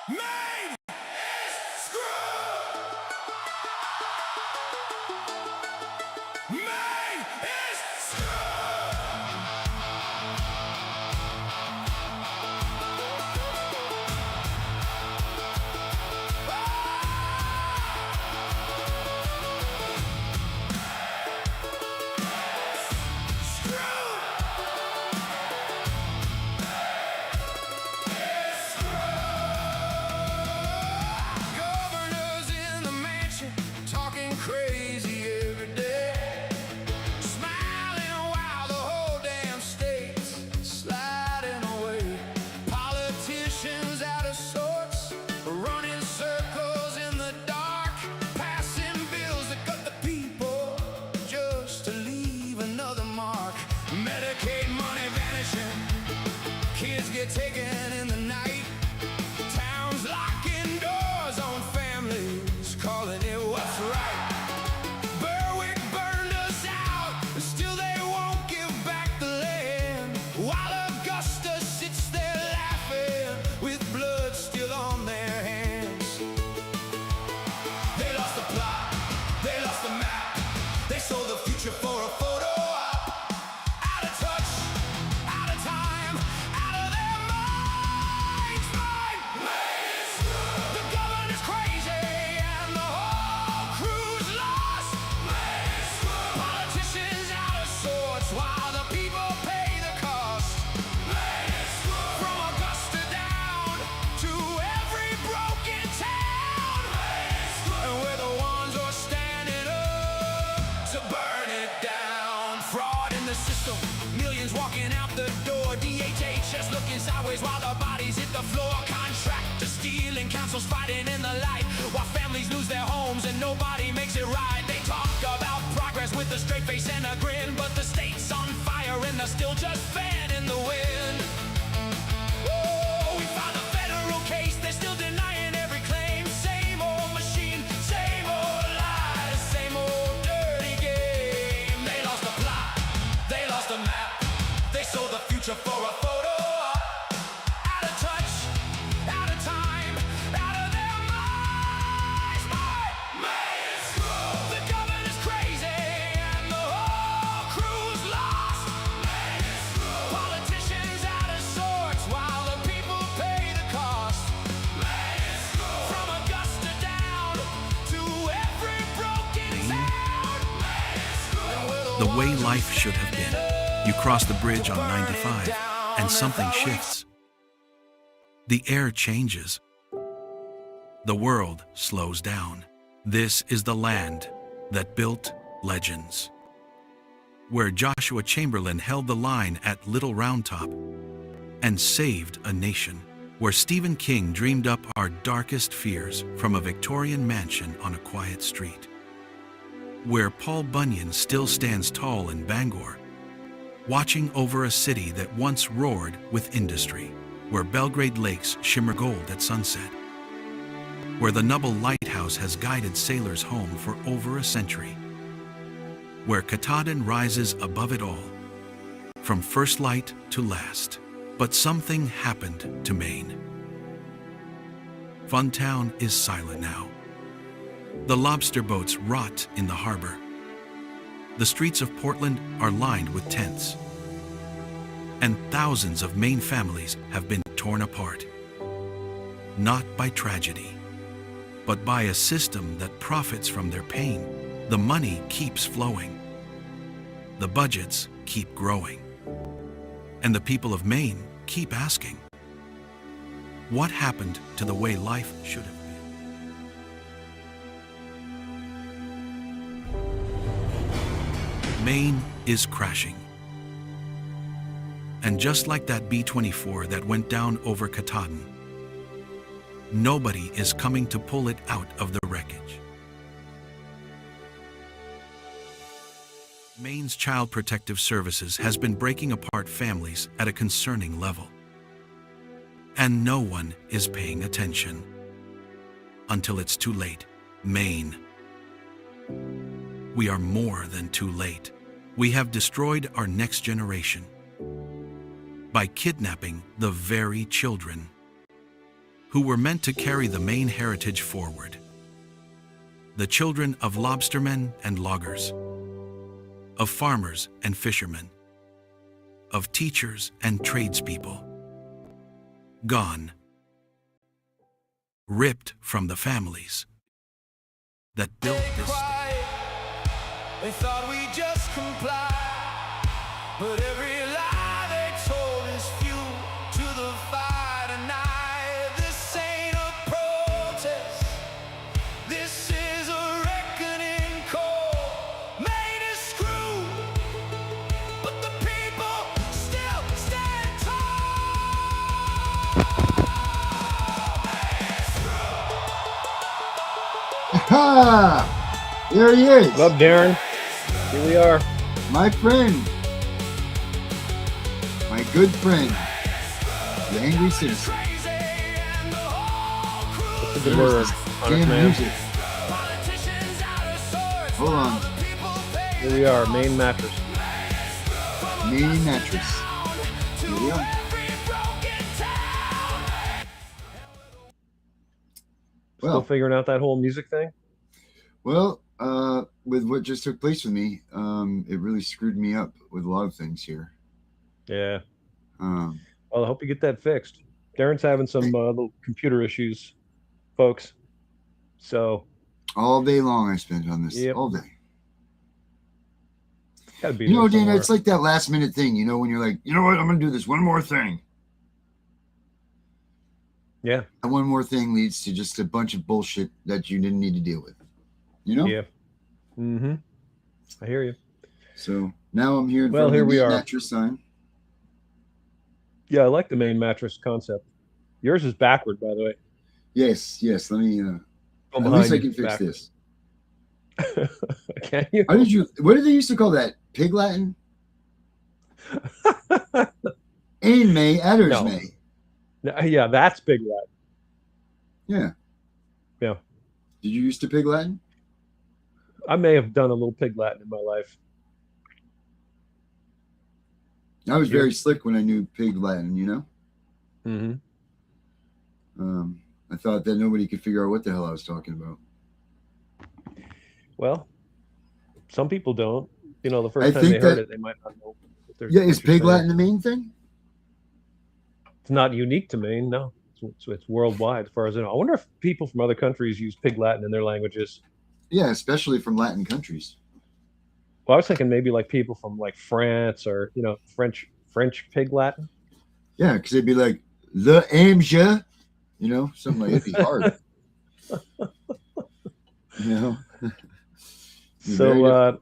Maine is screwed! Maine is crazy every day, smiling while the whole damn state's sliding away. Politicians out of sorts, running circles in the dark, passing bills that cut the people just to leave another mark. Medicaid money vanishing, kids get taken in the night, towns locking doors on families, calling it what's right. For a photo op, out of touch, out of time, out of their minds. Maine is screwed. The governor's crazy and the whole crew's lost. Maine is screwed. Politicians out of sorts while the people pay the cost. Maine is screwed. From Augusta down to every broken town. Maine is screwed. And we're the ones who are standing up to burn down. Fraud in the system, millions walking out the door. DHHS looking sideways while the bodies hit the floor. Contractors stealing, councils fighting in the light, while families lose their homes and nobody makes it right. They talk about progress with a straight face and a grin, but the state's on fire and they're still just fanning the wind. Oh, we filed a federal case, they're still denying every claim. Same old machine, same old lies, same old dirty game. They lost the plot, they lost the map, they sold the future for a photo op. Out of touch, out of time, out of their minds. Maine is screwed. The governor's crazy and the whole crew's lost. Maine is screwed. Politicians out of sorts while the people pay the cost. Maine is screwed. From Augusta down to every broken town. Maine is screwed. The way life should have been. You cross the bridge on 95 and something shifts. The air changes. The world slows down. This is the land that built legends. Where Joshua Chamberlain held the line at Little Round Top and saved a nation. Where Stephen King dreamed up our darkest fears from a Victorian mansion on a quiet street. Where Paul Bunyan still stands tall in Bangor, watching over a city that once roared with industry. Where Belgrade lakes shimmer gold at sunset. Where the Nubble Lighthouse has guided sailors home for over a century. Where Katahdin rises above it all, from first light to last. But something happened to Maine. Funtown is silent now. The lobster boats rot in the harbor. The streets of Portland are lined with tents. And thousands of Maine families have been torn apart. Not by tragedy, but by a system that profits from their pain. The money keeps flowing. The budgets keep growing. And the people of Maine keep asking, what happened to the way life should have been? Maine is crashing. And just like that B-24 that went down over Katahdin, nobody is coming to pull it out of the wreckage. Maine's Child Protective Services has been breaking apart families at a concerning level. And no one is paying attention. Until it's too late. Maine. We are more than too late. We have destroyed our next generation by kidnapping the very children who were meant to carry the Maine heritage forward. The children of lobstermen and loggers, of farmers and fishermen, of teachers and tradespeople. Gone, ripped from the families that built this state. They thought we just comply, but every lie they told is fuel to the fire tonight. This ain't a protest, this is a reckoning call. Maine is screwed, but the people still stand tall. Ha! There he is. What up, Darren? Here we are. My friend. My good friend. The Angry Citizen. What's a good word? Honest Jam man. music. Hold on. Here we are, Maine mattress. Maine mattress. Here we are. Still Well, figuring out that whole music thing? well, with what just took place with me, it really screwed me up with a lot of things here. Yeah. Um, Well, I hope you get that fixed. Darren's having some little computer issues, folks. So, all day long I spent on this. Yep. All day. gotta be You know, there Dana, somewhere. it's like that last minute thing, you know, when you're like, you know what, I'm going to do this one more thing. Yeah. And one more thing leads to just a bunch of bullshit that you didn't need to deal with. You know? Yeah. Mm-hmm. I hear you. So now I'm here in Well, front here of we the are. mattress sign. Yeah, I like the Maine mattress concept. Yours is backward, by the way. Yes. Let me, Go at behind least I you, can fix backwards. this. Can you? What did they used to call that? Pig Latin? Ain May, Adders No. May. Yeah, that's big rat. Yeah. Yeah. Did you used to Pig Latin? I may have done a little pig Latin in my life. I was Yeah. very slick when I knew Pig Latin, you know? Mm-hmm. I thought that nobody could figure out what the hell I was talking about. Well, some people don't. You know, the I first time think they heard that- it, they might not know. Yeah, is Pig Latin the main thing? It's not unique to Maine, no. It's worldwide, as far as I know. I wonder if people from other countries use Pig Latin in their languages. Yeah, especially from Latin countries. Well, I was thinking maybe like people from like France or French Pig Latin. Yeah, because they'd be like, le amja, something like it'd be hard. You know? So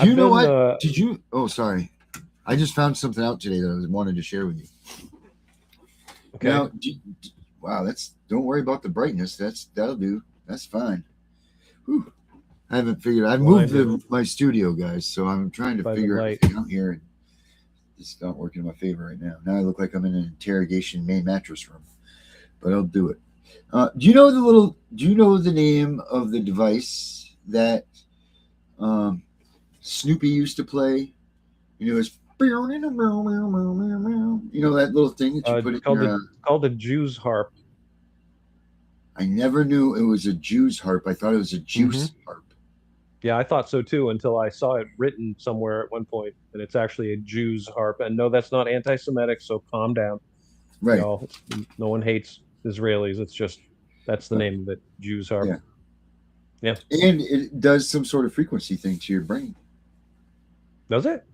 Do you know what? what? Did you? Oh, sorry. I just found something out today that I wanted to share with you. Okay. Now, wow, don't worry about the brightness. That'll do. That's fine. Whew. I haven't figured. I've moved my studio, guys, so I'm trying to By the figure light. everything out here. And it's not working in my favor right now. Now I look like I'm in an interrogation Maine mattress room, but I'll do it. Do you know the name of the device that Snoopy used to play? It's that little thing that you put in your. Called the Jew's harp. I never knew it was a Jew's harp. I thought it was a juice harp. Yeah, I thought so too until I saw it written somewhere at one point, and it's actually a Jew's harp. And no, that's not anti-Semitic, so calm down. Right. No one hates Israelis. It's just that's the name of it, Jew's harp. Yeah. And it does some sort of frequency thing to your brain. Does it?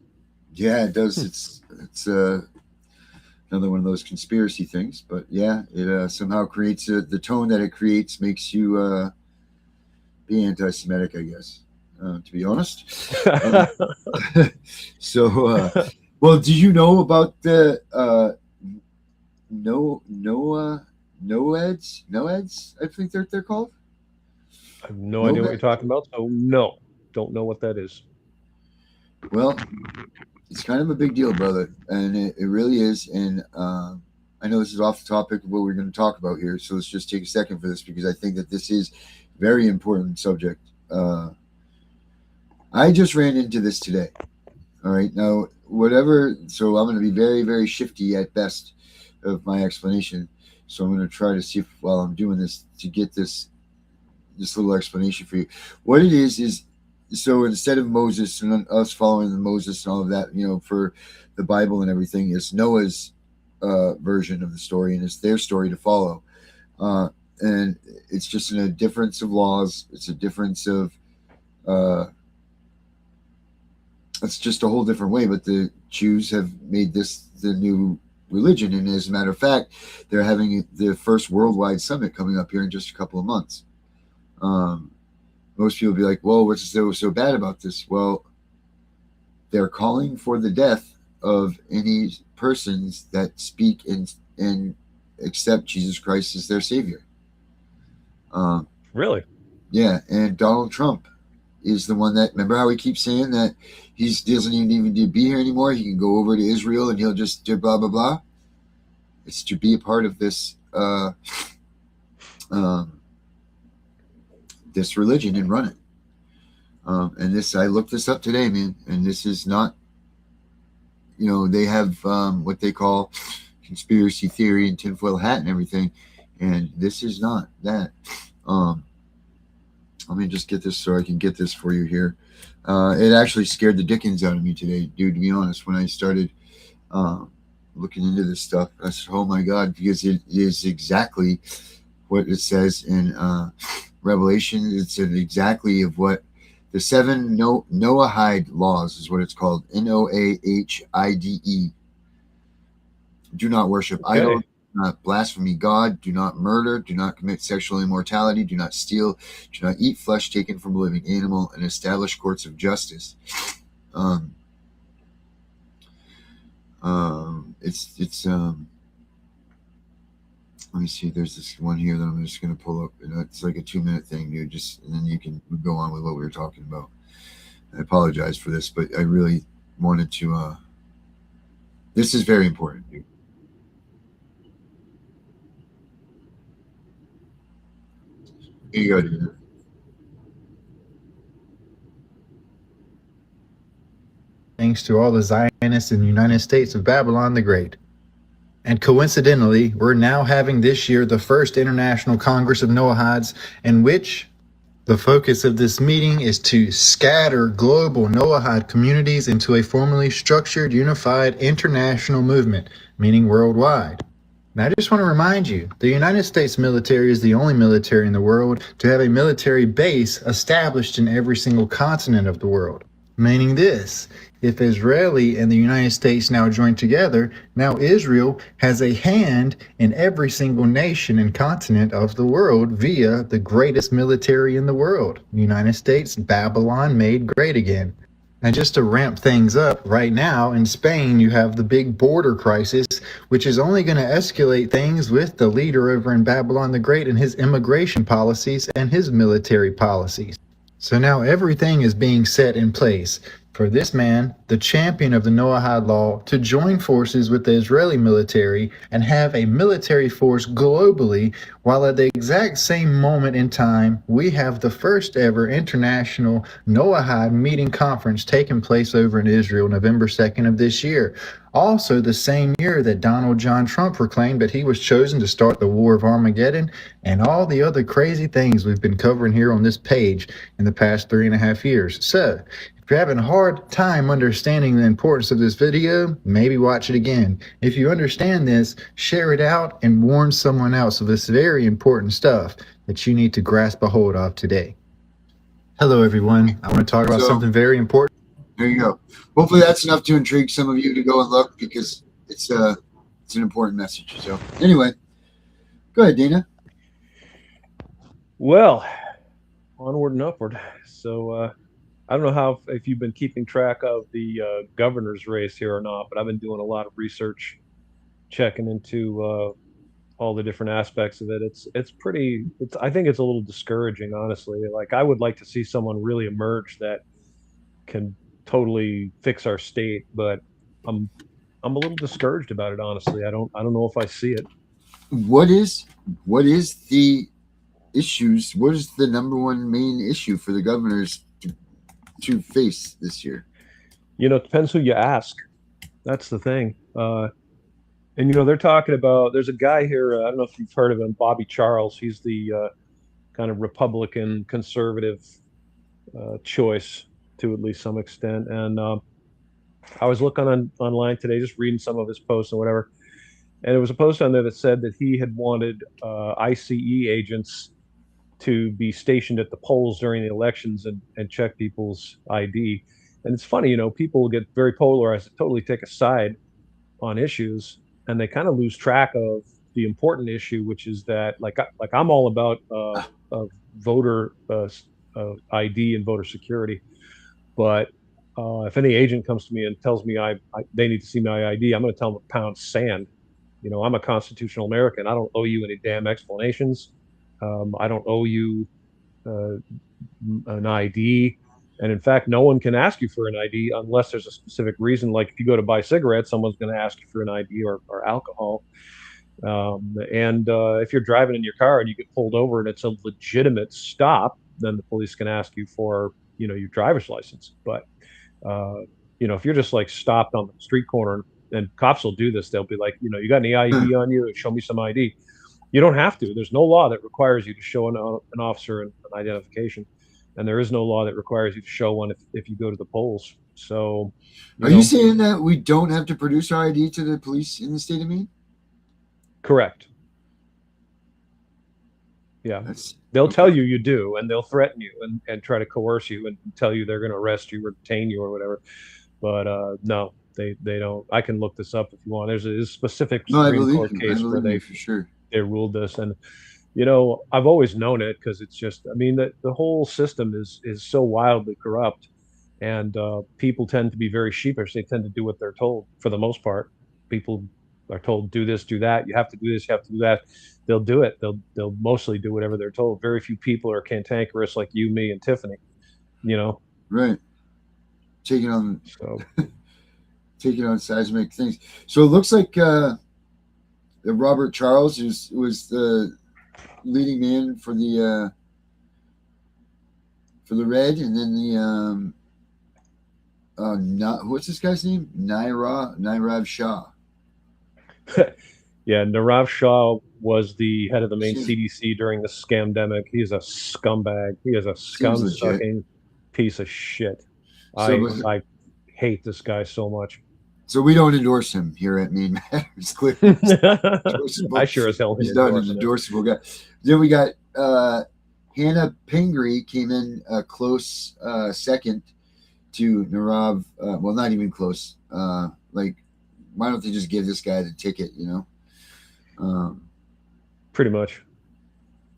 Yeah, it does. It's another one of those conspiracy things, but yeah, it somehow creates the tone that it creates makes you be anti-Semitic, I guess. To be honest. So, well, do you know about the NOEDs? I think they're called. I have no idea what you're talking about, so no, don't know what that is. Well, it's kind of a big deal, brother, and it really is. And I know this is off the topic of what we're going to talk about here, so let's just take a second for this because I think that this is a very important subject. I just ran into this today. All right, now so I'm going to be very, very shifty at best of my explanation. So I'm going to try to see if, while I'm doing this, to get this little explanation for you. What it is so instead of Moses and us following the Moses and all of that, for the Bible and everything, it's Noah's version of the story, and it's their story to follow. And it's just a difference of laws. It's a difference of it's just a whole different way. But the Jews have made this the new religion, and as a matter of fact, they're having the first worldwide summit coming up here in just a couple of months. Most people will be like, "Well, what's so bad about this?" Well, they're calling for the death of any persons that speak and accept Jesus Christ as their Savior. Really? Yeah, and Donald Trump is the one that, remember how he keeps saying that he doesn't even need to be here anymore? He can go over to Israel and he'll just do blah, blah, blah. It's to be a part of this this religion and run it. And this, I looked this up today, man, and this is not, they have what they call conspiracy theory and tinfoil hat and everything, and this is not that. Let me just get this so I can get this for you here. It actually scared the dickens out of me today, dude, to be honest. When I started looking into this stuff, I said, oh my God, because it is exactly what it says in Revelation. It's exactly of what the 7 Noahide laws is what it's called. Noahide. Do not worship idols. Do not blaspheme God. Do not murder. Do not commit sexual immorality. Do not steal. Do not eat flesh taken from a living animal, and establish courts of justice. It's let me see. There's this one here that I'm just going to pull up. It's like a 2-minute thing, dude. And then you can go on with what we were talking about. I apologize for this, but I really wanted to. This is very important, dude. Here you go, dude. Thanks to all the Zionists in the United States of Babylon the Great. And coincidentally, we're now having this year the first International Congress of Noahides, in which the focus of this meeting is to scatter global Noahide communities into a formally structured, unified international movement, meaning worldwide. Now, I just want to remind you, the United States military is the only military in the world to have a military base established in every single continent of the world. Meaning this, if Israeli and the United States now join together, now Israel has a hand in every single nation and continent of the world via the greatest military in the world, the United States, Babylon made great again. And just to ramp things up, right now in Spain, you have the big border crisis, which is only going to escalate things with the leader over in Babylon the Great and his immigration policies and his military policies. So now everything is being set in place for this man, the champion of the Noahide law, to join forces with the Israeli military and have a military force globally, while at the exact same moment in time, we have the first ever international Noahide meeting conference taking place over in Israel, November 2nd of this year. Also the same year that Donald John Trump proclaimed that he was chosen to start the War of Armageddon, and all the other crazy things we've been covering here on this page in the past 3.5 years. So, if you're having a hard time understanding the importance of this video, maybe watch it again. If you understand this, share it out and warn someone else of this very important stuff that you need to grasp a hold of today. Hello, everyone. I want to talk about something very important. There you go. Hopefully that's enough to intrigue some of you to go and look, because it's an important message. So anyway, go ahead, Dana. Well, onward and upward. So I don't know if you've been keeping track of the governor's race here or not, but I've been doing a lot of research, checking into all the different aspects of it. I think it's a little discouraging, honestly. Like, I would like to see someone really emerge that can totally fix our state, but I'm a little discouraged about it, honestly. I don't know if I see it. What is the issues? What is the number one main issue for the governors to face this year? It depends who you ask. That's the thing. And they're talking about. There's a guy here. I don't know if you've heard of him, Bobby Charles. He's the kind of Republican conservative choice to at least some extent. And I was looking online today, just reading some of his posts and whatever. And there was a post on there that said that he had wanted ICE agents to be stationed at the polls during the elections and check people's ID. And it's funny, people get very polarized, totally take a side on issues, and they kind of lose track of the important issue, which is that, like I'm all about voter ID and voter security, but if any agent comes to me and tells me they need to see my ID, I'm going to tell them to pound sand. I'm a constitutional American. I don't owe you any damn explanations. I don't owe you uh, an ID. And in fact, no one can ask you for an ID unless there's a specific reason. Like if you go to buy cigarettes, someone's going to ask you for an ID or alcohol. And if you're driving in your car and you get pulled over and it's a legitimate stop, then the police can ask you for, your driver's license. But, if you're just like stopped on the street corner, and cops will do this, they'll be like, you got any ID on you? Show me some ID. You don't have to. There's no law that requires you to show an officer an identification, and there is no law that requires you to show one if you go to the polls. So, Are you saying that we don't have to produce our ID to the police in the state of Maine? Correct. Yeah, they'll tell you do, and they'll threaten you and try to coerce you and tell you they're going to arrest you or detain you or whatever. But no, they don't. I can look this up if you want. There's a specific Supreme Court case where for sure they ruled this, and I've always known it because it's just, I mean, the whole system is so wildly corrupt, and people tend to be very sheepish. They tend to do what they're told for the most part. People are told, do this, do that. You have to do this, you have to do that. They'll do it. They'll mostly do whatever they're told. Very few people are cantankerous like you, me, and Tiffany. Right. Taking on seismic things. So it looks like Robert Charles was the leading man for the red, and then what's this guy's name? Nirav Shah. Yeah, Nirav Shah was the head of the Maine CDC during the scamdemic. He is a scumbag. He is a scum-sucking piece of shit. So I hate this guy so much. So we don't endorse him here at Maine Matters. Clearly, I sure as hell. He's not an endorsable guy. Then we got Hannah Pingree came in a close second to Nirav. Well, not even close. Why don't they just give this guy the ticket? Pretty much.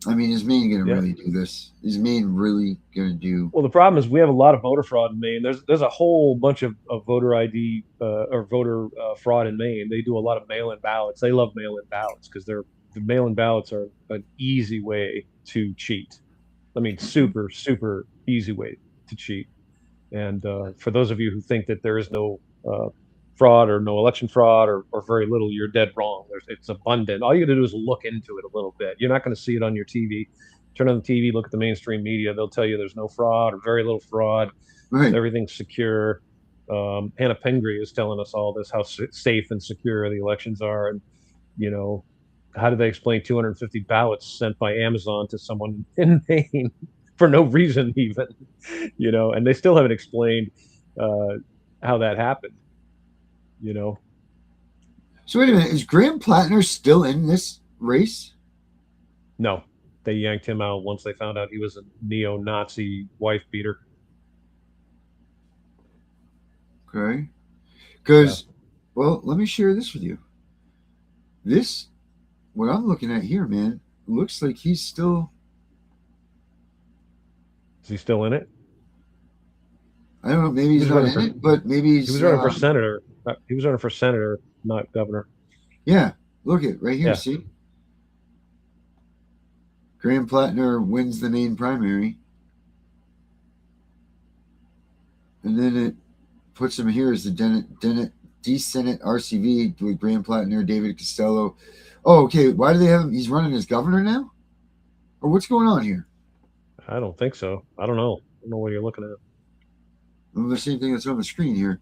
I mean, is Maine going to really do this? Is Maine really going to do? Well, the problem is we have a lot of voter fraud in Maine. There's a whole bunch of voter ID or voter fraud in Maine. They do a lot of mail-in ballots. They love mail-in ballots because the mail-in ballots are an easy way to cheat. I mean, super, super easy way to cheat. And for those of you who think that there is no fraud or no election fraud or very little, you're dead wrong. It's abundant. All you gotta do is look into it a little bit. You're not going to see it on your TV. Turn on the TV, look at the mainstream media. They'll tell you there's no fraud or very little fraud. Right. Everything's secure. Hannah Pingree is telling us all this, how safe and secure the elections are. And, how do they explain 250 ballots sent by Amazon to someone in Maine for no reason even, and they still haven't explained how that happened. So wait a minute, is Graham Plattner still in this race? No, they yanked him out once they found out he was a neo-Nazi wife beater. Okay, because well, let me share this with you. What I'm looking at here, man, looks like he's still. Is he still in it? I don't know. Maybe he's not in it, but maybe he was running for senator. He was running for senator, not governor. Yeah, look at right here. Yeah. See, Graham Plattner wins the Maine primary, and then it puts him here as the D-Senate RCV with Graham Plattner, David Costello. Oh, okay. Why do they have him? He's running as governor now, or what's going on here? I don't think so. I don't know. I don't know what you're looking at. Well, the same thing that's on the screen here.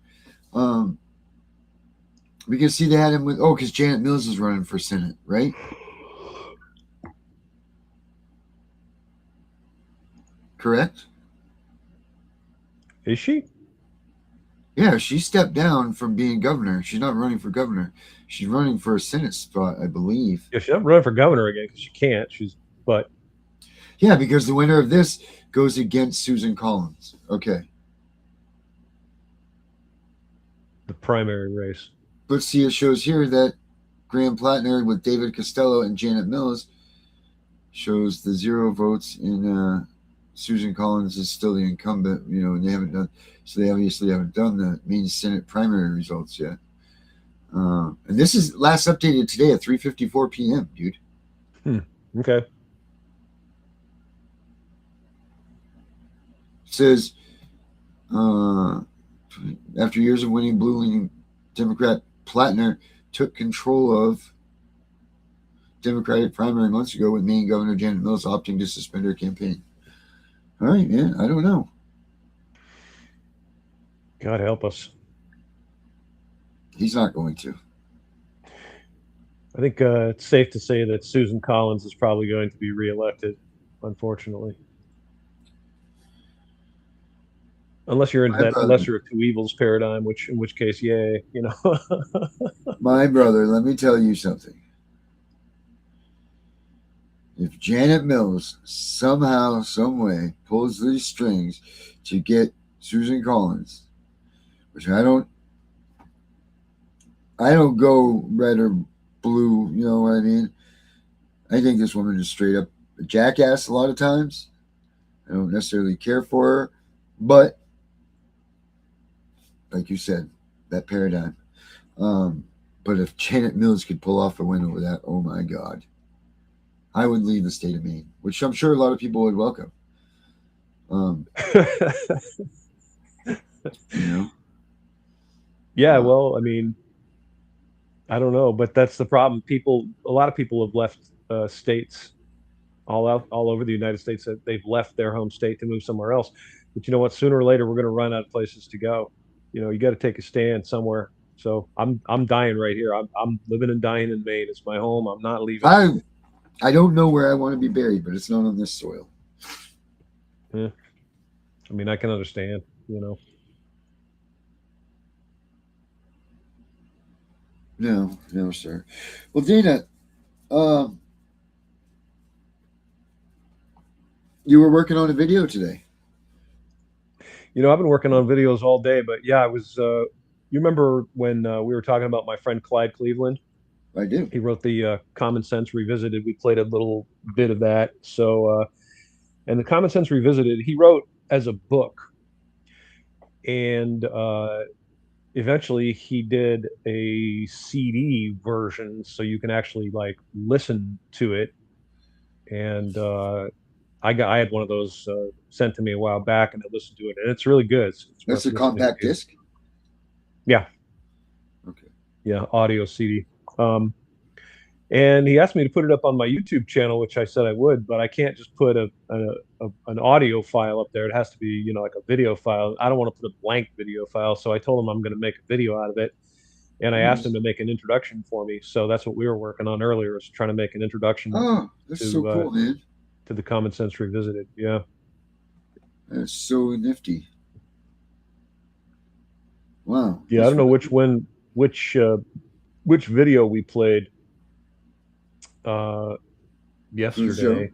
Because see, they had him with because Janet Mills is running for Senate, right? Correct. Is she? Yeah, she stepped down from being governor. She's not running for governor. She's running for a Senate spot, I believe. Yeah, she's not running for governor again because she can't. But Yeah, because the winner of this goes against Susan Collins. Okay. the primary race. But see, it shows here that Graham Plattner with David Costello and Janet Mills shows the 0 votes in Susan Collins is still the incumbent, and they haven't done, so they obviously haven't done the Maine Senate primary results yet. And this is last updated today at 3:54 p.m., dude. Okay. It says, after years of winning, blue-leaning Democrat Plattner took control of Democratic primary months ago with Maine Governor Janet Mills opting to suspend her campaign. All right, man. I don't know. God help us. He's not going to. I think it's safe to say that Susan Collins is probably going to be reelected, unfortunately. Unless you're into that lesser of two evils paradigm, in which case, yay, My brother, let me tell you something. If Janet Mills somehow, some way pulls these strings to get Susan Collins, which I don't go red or blue, you know what I mean? I think this woman is straight up a jackass a lot of times. I don't necessarily care for her, but like you said, that paradigm. But if Janet Mills could pull off a win over that, oh my God, I would leave the state of Maine, which I'm sure a lot of people would welcome. You know? Yeah, well, I mean, I don't know, but that's the problem. A lot of people have left states all over the United States. That they've left their home state to move somewhere else. But you know what? Sooner or later, we're going to run out of places to go. You got to take a stand somewhere. So I'm dying right here. I'm living and dying in Maine. It's my home. I'm not leaving. I don't know where I want to be buried, but it's not on this soil. Yeah. I mean, I can understand. No, sir. Well, Dana, you were working on a video today. I've been working on videos all day, but yeah, I was. You remember when we were talking about my friend Clyde Cleveland? I do. He wrote the Common Sense Revisited. We played a little bit of that. So, and the Common Sense Revisited, he wrote as a book, and eventually he did a CD version, so you can actually like listen to it. And I had one of those sent to me a while back, and I listened to it, and it's really good. It's That's worth a listening compact to. disc? Yeah. Okay. Yeah, audio CD. And he asked me to put it up on my YouTube channel, which I said I would, but I can't just put an audio file up there. It has to be, like a video file. I don't want to put a blank video file, so I told him I'm going to make a video out of it, and I asked him to make an introduction for me. So that's what we were working on earlier, was trying to make an introduction Oh, that's so cool, man. to the Common Sense Revisited. Yeah, that's so nifty. Wow. Yeah, I don't know which video we played yesterday.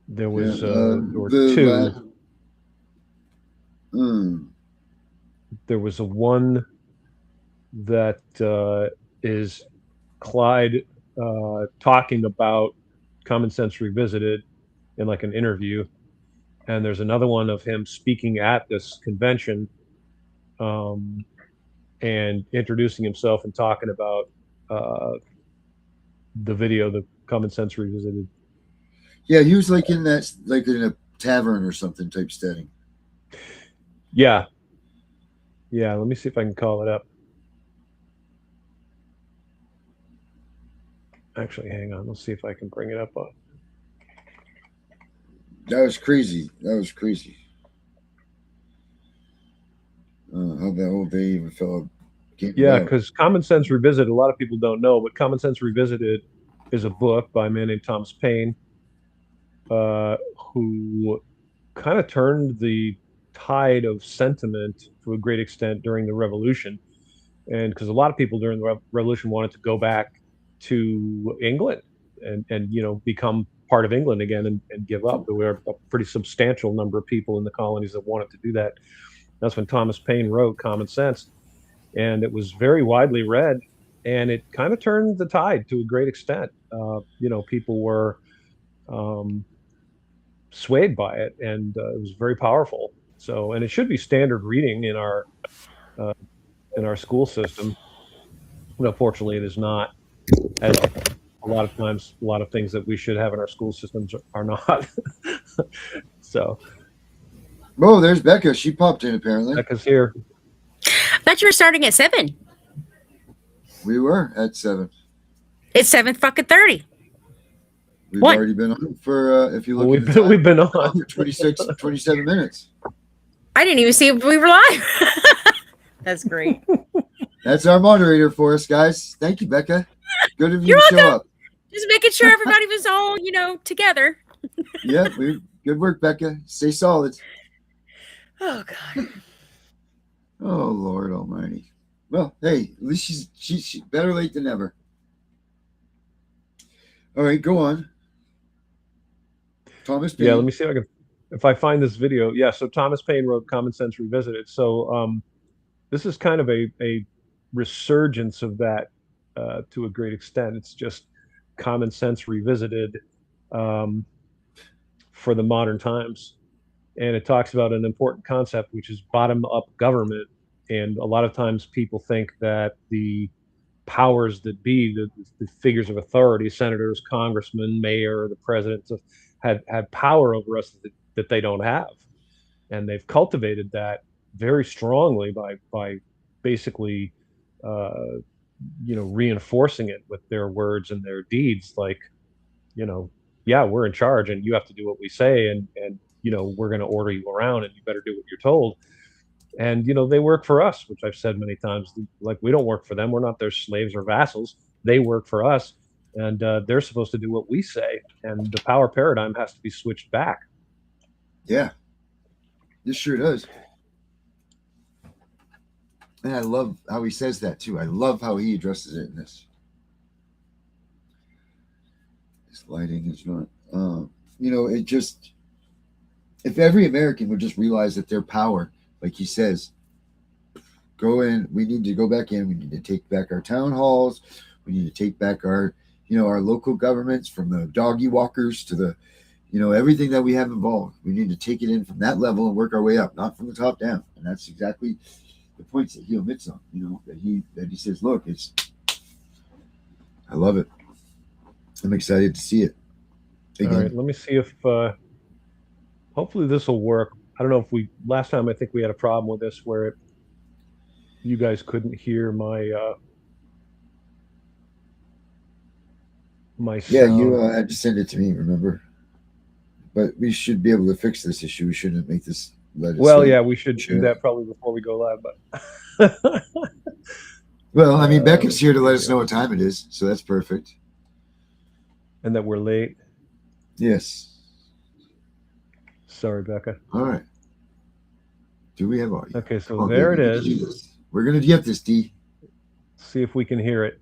There was there were two. There was a one that is Clyde talking about Common Sense Revisited in like an interview, and there's another one of him speaking at this convention, and introducing himself and talking about the video, the Common Sense Revisited. Yeah, he was like in a tavern or something type setting. Yeah. Let me see if I can call it up. Actually, hang on. Let's see if I can bring it up on. That was crazy. How the whole day even fell Yeah, because Common Sense Revisited, a lot of people don't know, but Common Sense Revisited is a book by a man named Thomas Paine, who kind of turned the tide of sentiment to a great extent during the Revolution. And because a lot of people during the Revolution wanted to go back to England and become part of England again and give up. There were a pretty substantial number of people in the colonies that wanted to do that. That's when Thomas Paine wrote Common Sense, and it was very widely read, and it kind of turned the tide to a great extent. People were swayed by it, and it was very powerful. So, and it should be standard reading uh, in our school system. Fortunately, it is not. As a lot of times, a lot of things that we should have in our school systems are not. So, Oh, there's Becca. She popped in apparently. Becca's here. I thought you were starting at 7. We were at 7. It's 7:30. We've What? already been on for, if you look Well, at the time, we've been on for 27 minutes. I didn't even see if we were live. That's great. That's our moderator for us, guys. Thank you, Becca. Good of you You're to show welcome. up. Just making sure everybody was all, together. Yeah, good work, Becca. Stay solid. Oh, God. Oh, Lord Almighty. Well, hey, at least she's better late than never. All right, go on. Thomas Paine. Yeah, let me see if I find this video. Yeah, so Thomas Paine wrote Common Sense Revisited. So this is kind of a resurgence of that to a great extent. It's just Common Sense Revisited for the modern times. And it talks about an important concept, which is bottom-up government. And a lot of times people think that the powers that be, the figures of authority, senators, congressmen, mayor, the presidents, had power over us that they don't have. And they've cultivated that very strongly by basically reinforcing it with their words and their deeds. Like, yeah, we're in charge and you have to do what we say, and we're going to order you around and you better do what you're told. And they work for us, which I've said many times. Like, we don't work for them. We're not their slaves or vassals. They work for us, and they're supposed to do what we say. And the power paradigm has to be switched back. Yeah, this sure does. And I love how he says that too. I love how he addresses it in this. This lighting is not. It just. If every American would just realize that their power, like he says, go in. We need to go back in. We need to take back our town halls. We need to take back our local governments, from the doggy walkers to the, everything that we have involved. We need to take it in from that level and work our way up, not from the top down. And that's exactly the points that he omits on. That he says, look, I love it. I'm excited to see it. Again. All right, let me see if. Hopefully this will work. I don't know if last time I think we had a problem with this where you guys couldn't hear my sound. Yeah, you had to send it to me, remember? But we should be able to fix this issue. We shouldn't make this yeah, we should do that probably before we go live, but well, I mean, Becca's here to let us know what time it is, so that's perfect. And that we're late. Yes. Sorry, Becca. All right. Do we have audio? Okay, so there it is. We're going to get this, D. See if we can hear it.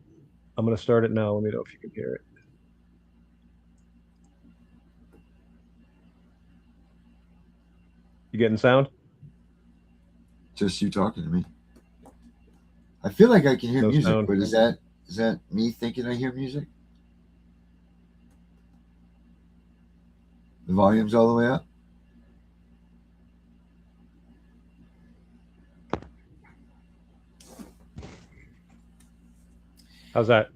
I'm going to start it now. Let me know if you can hear it. You getting sound? Just you talking to me. I feel like I can hear music, sound. But is that me thinking I hear music? The volume's all the way up? How's that?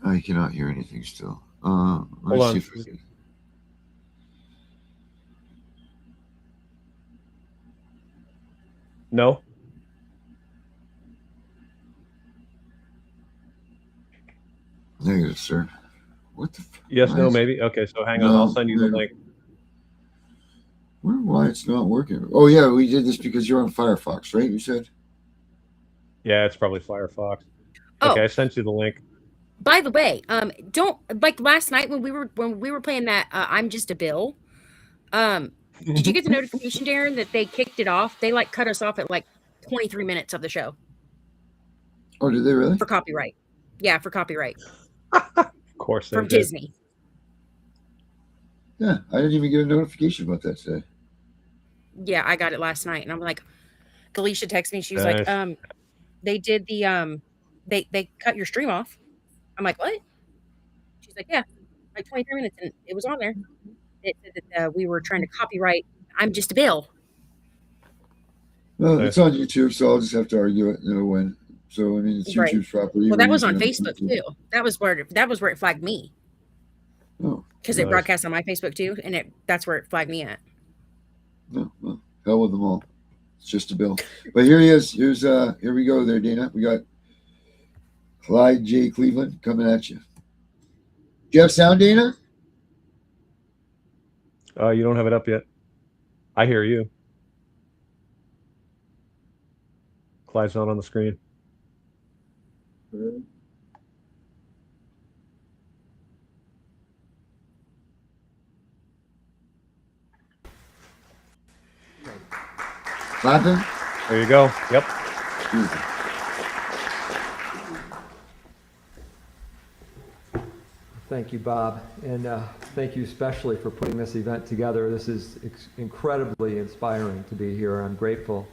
I cannot hear anything still. Hold on. See if we can... No? Negative, sir. What the? Yes, no, maybe. Okay, so hang on. I'll send you the link. I wonder why it's not working. Oh, yeah, we did this because you're on Firefox, right? You said? Yeah, it's probably Firefox. Oh, Okay, I sent you the link. by the way, don't like last night when we were playing that I'm Just a Bill. Did you get the notification, Darren, that they kicked it off? They like cut us off at like 23 minutes of the show Oh, did they really? for copyright. Yeah, for copyright Of course they from did. Disney. Yeah, I didn't even get a notification about that today. Yeah, I got it last night, and I'm like, Galicia texted me. She was like, Nice. they did the they cut your stream off. I'm like, what? She's like, yeah, like 23 minutes, and it was on there. It said that we were trying to copyright I'm Just a Bill. Well, Nice. it's on YouTube, so I'll just have to argue it, and it'll win. So I mean, it's Right. YouTube's property. Well, We're that was on using it Facebook too. That was where it flagged me Oh, because it Nice. broadcast on my Facebook too, and that's where it flagged me at. no, well, hell with them all. It's just a bill. But here he is. Here we go there, Dana. We got Clyde J. Cleveland coming at you. Do you have sound, Dana? You don't have it up yet. I hear you. Clyde's not on the screen. Clapping? There you go. Yep. Easy. Thank you, Bob, and thank you especially for putting this event together. This is incredibly inspiring to be here. I'm grateful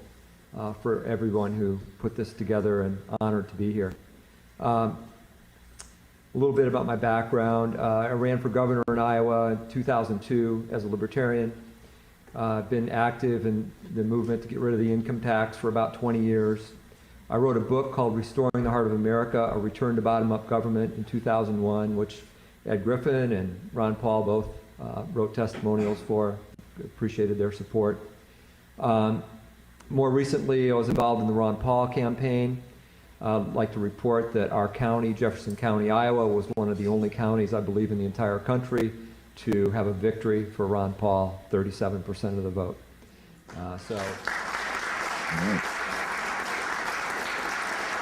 for everyone who put this together and honored to be here. A little bit about my background. I ran for governor in Iowa in 2002 as a libertarian. I've been active in the movement to get rid of the income tax for about 20 years. I wrote a book called Restoring the Heart of America, A Return to Bottom-Up Government in 2001, which Ed Griffin and Ron Paul both wrote testimonials for. Appreciated their support. More recently, I was involved in the Ron Paul campaign. I'd like to report that our county, Jefferson County, Iowa, was one of the only counties, I believe, in the entire country to have a victory for Ron Paul, 37% of the vote.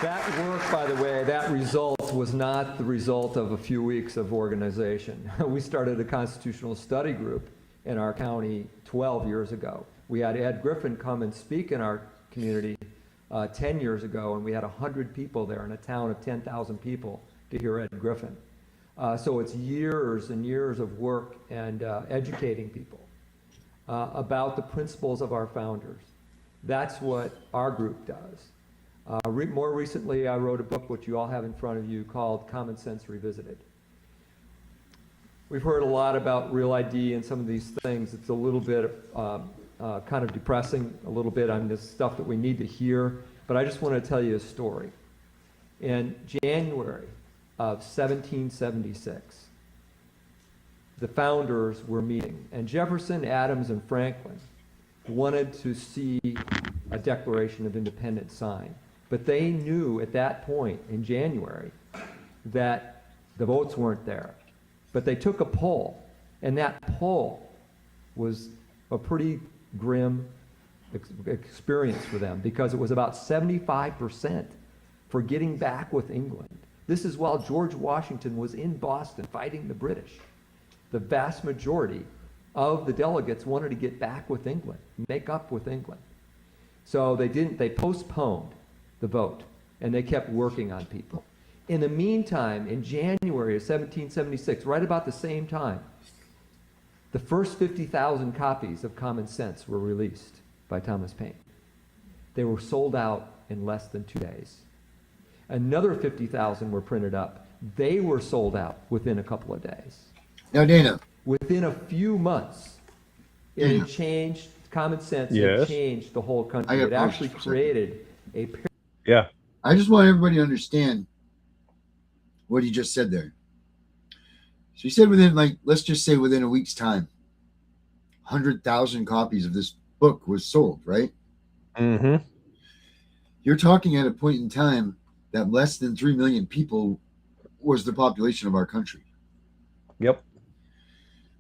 That work, by the way, that result was not the result of a few weeks of organization. We started a constitutional study group in our county 12 years ago. We had Ed Griffin come and speak in our community 10 years ago, and we had 100 people there in a town of 10,000 people to hear Ed Griffin. So it's years and years of work and educating people about the principles of our founders. That's what our group does. More recently, I wrote a book, which you all have in front of you, called Common Sense Revisited. We've heard a lot about Real ID and some of these things. It's a little bit kind of depressing, a little bit on this stuff that we need to hear, but I just want to tell you a story. In January of 1776, the founders were meeting, and Jefferson, Adams, and Franklin wanted to see a Declaration of Independence signed. But they knew at that point in January that the votes weren't there. But they took a poll, and that poll was a pretty grim experience for them because it was about 75% for getting back with England. This is while George Washington was in Boston fighting the British. The vast majority of the delegates wanted to get back with England, make up with England. So they postponed the vote, and they kept working on people. In the meantime, in January of 1776, right about the same time, the first 50,000 copies of Common Sense were released by Thomas Paine. They were sold out in less than 2 days. Another 50,000 were printed up. They were sold out within a couple of days. Now, Dana. Within a few months, it had changed, Common Sense had changed the whole country. It actually created a... Yeah. I just want everybody to understand what he just said there. So he said within, let's just say within a week's time, 100,000 copies of this book was sold, right? Mm-hmm. You're talking at a point in time that less than 3 million people was the population of our country. Yep.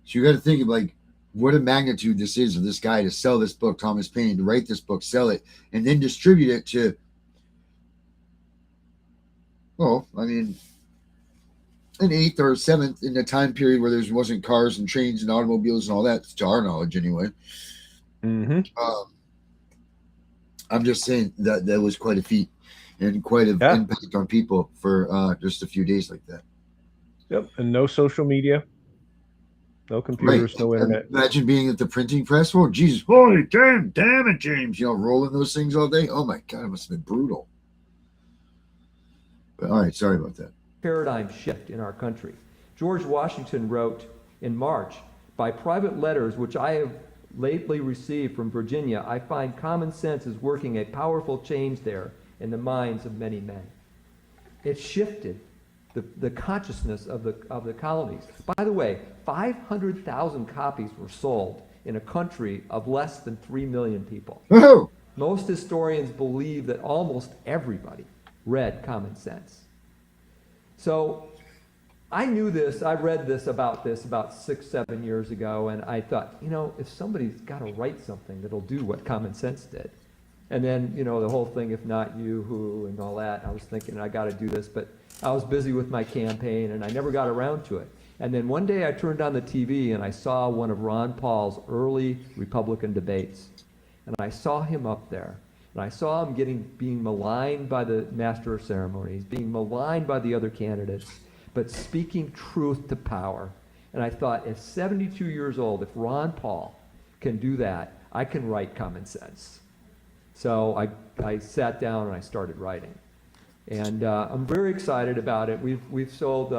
So you got to think of what a magnitude this is of this guy to sell this book, Thomas Paine, to write this book, sell it, and then distribute it to Well, I mean, an 8th or 7th in the time period where there wasn't cars and trains and automobiles and all that, to our knowledge anyway. Mm-hmm. I'm just saying that was quite a feat and quite an Yeah. impact on people for just a few days like that. Yep. And no social media, no computers, no internet. Imagine being at the printing press. Oh, Jesus. Holy damn it, James. Rolling those things all day. Oh, my God. It must have been brutal. But, all right. Sorry about that. Paradigm shift in our country. George Washington wrote in March, "By private letters which I have lately received from Virginia, I find common sense is working a powerful change there in the minds of many men." It shifted the consciousness of the colonies. By the way, 500,000 copies were sold in a country of less than 3 million people. Woohoo! Most historians believe that almost everybody read Common Sense. So I knew this, I read about 6, 7 years ago, and I thought, if somebody's got to write something that'll do what Common Sense did. And then, the whole thing, if not you, who, and all that, I was thinking, I got to do this, but I was busy with my campaign, and I never got around to it. And then one day I turned on the TV, and I saw one of Ron Paul's early Republican debates. And I saw him up there, and I saw him being maligned by the master of ceremonies, being maligned by the other candidates, but speaking truth to power. And I thought, at 72 years old, if Ron Paul can do that, I can write Common Sense. So I sat down and I started writing. And I'm very excited about it. We've sold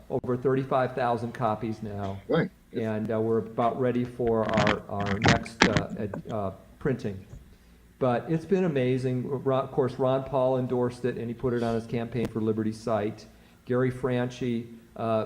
over 35,000 copies now. Right. And we're about ready for our next printing. But it's been amazing. Of course, Ron Paul endorsed it, and he put it on his Campaign for Liberty site. Gary Franchi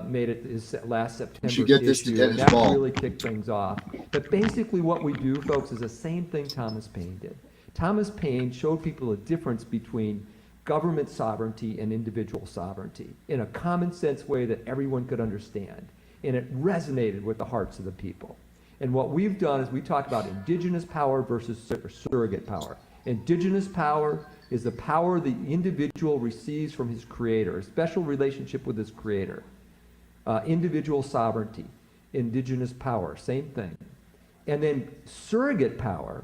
made it his last September should get this to issue, Dennis and that Ball. really kicked things off. But basically what we do, folks, is the same thing Thomas Paine did. Thomas Paine showed people the difference between government sovereignty and individual sovereignty in a common sense way that everyone could understand. And it resonated with the hearts of the people. And what we've done is we talk about indigenous power versus surrogate power. Indigenous power is the power the individual receives from his creator, a special relationship with his creator. Individual sovereignty, indigenous power, same thing. And then surrogate power